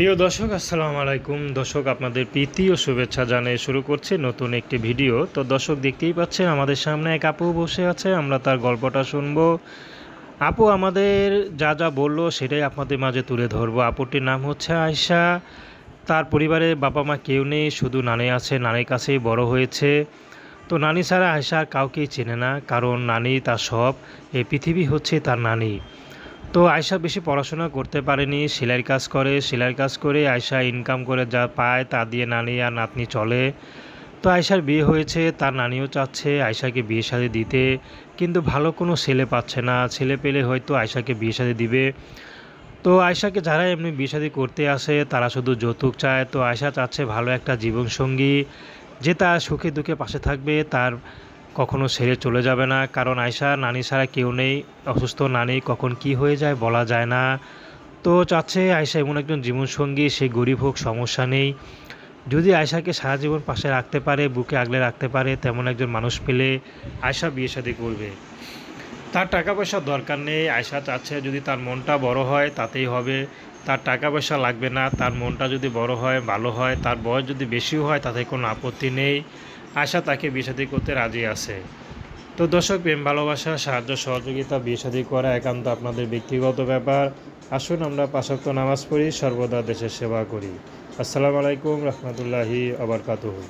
প্রিয় দর্শক, আসসালামু আলাইকুম। দর্শক, আপনাদের প্রীতি ও শুভেচ্ছা জানিয়ে শুরু করছি নতুন একটি ভিডিও। তো দর্শক, দেখতেই পাচ্ছেন আমাদের সামনে এক আপু বসে আছে, আমরা তার গল্পটা শুনবো। আপু আমাদের যা যা বললো সেটাই আপনাদের মাঝে তুলে ধরবো। আপুটির নাম হচ্ছে আয়শা। তার পরিবারে বাবা মা কেউ নেই, শুধু নানি আছে, নানির কাছেই বড় হয়েছে। তো নানি ছাড়া আয়শা আর কাউকেই চেনে না, কারণ নানি তার সব, এই পৃথিবী হচ্ছে তার নানি। তো আয়শা বেশি পড়াশোনা করতে পারেনি, সেলাইয়ের কাজ করে, সেলাইয়ের কাজ করে আয়শা ইনকাম করে যা পায় তা দিয়ে নানি আর নাতনি চলে। তো আয়শার বিয়ে হয়েছে, তার নানিও চাচ্ছে আয়শাকে বিয়ে শাদী দিতে, কিন্তু ভালো কোনো ছেলে পাচ্ছে না। ছেলে পেলে হয়তো আয়শাকে বিয়ে শাদী দিবে। তো আয়শাকে যারা এমনি বিয়ে শাদী করতে আসে তারা শুধু যৌতুক চায়। তো আয়শা চাচ্ছে ভালো একটা জীবনসঙ্গী, যে তার সুখে দুঃখে পাশে থাকবে, তার কখনো ছেড়ে চলে যাবে না। কারণ আয়শা নানি ছাড়া কেউ নেই, অসুস্থ নানি কখন কি হয়ে যায় বলা যায় না। তো চাচ্ছে আয়শা এমন একজন জীবনসঙ্গী, সে গরিব হোক সমস্যা নেই, যদি আয়শাকে সারা জীবন পাশে রাখতে পারে, বুকে আগলে রাখতে পারে, তেমন একজন মানুষ পেলে আয়শা বিয়ে শাদী করবে। তার টাকা পয়সার দরকার নেই, আয়শা চাচ্ছে যদি তার মনটা বড় হয় তাতেই হবে। তার টাকা পয়সা লাগবে না, তার মনটা যদি বড় হয়, ভালো হয়, তার বয়স যদি বেশিও হয় তাতে কোনো আপত্তি নেই। আয়শা তাকে বিয়ে শাদী করতে রাজি আছে। তো দর্শক, প্রেম ভালোবাসা সাহায্য সহযোগিতা বিয়ে শাদী করা একান্ত আপনাদের ব্যক্তিগত ব্যাপার। আসুন আমরা ৫ ওয়াক্ত নামাজ পড়ি, সর্বদা দেশের সেবা করি। আসসালামু আলাইকুম রহমতুল্লাহি আবরকাতুহু।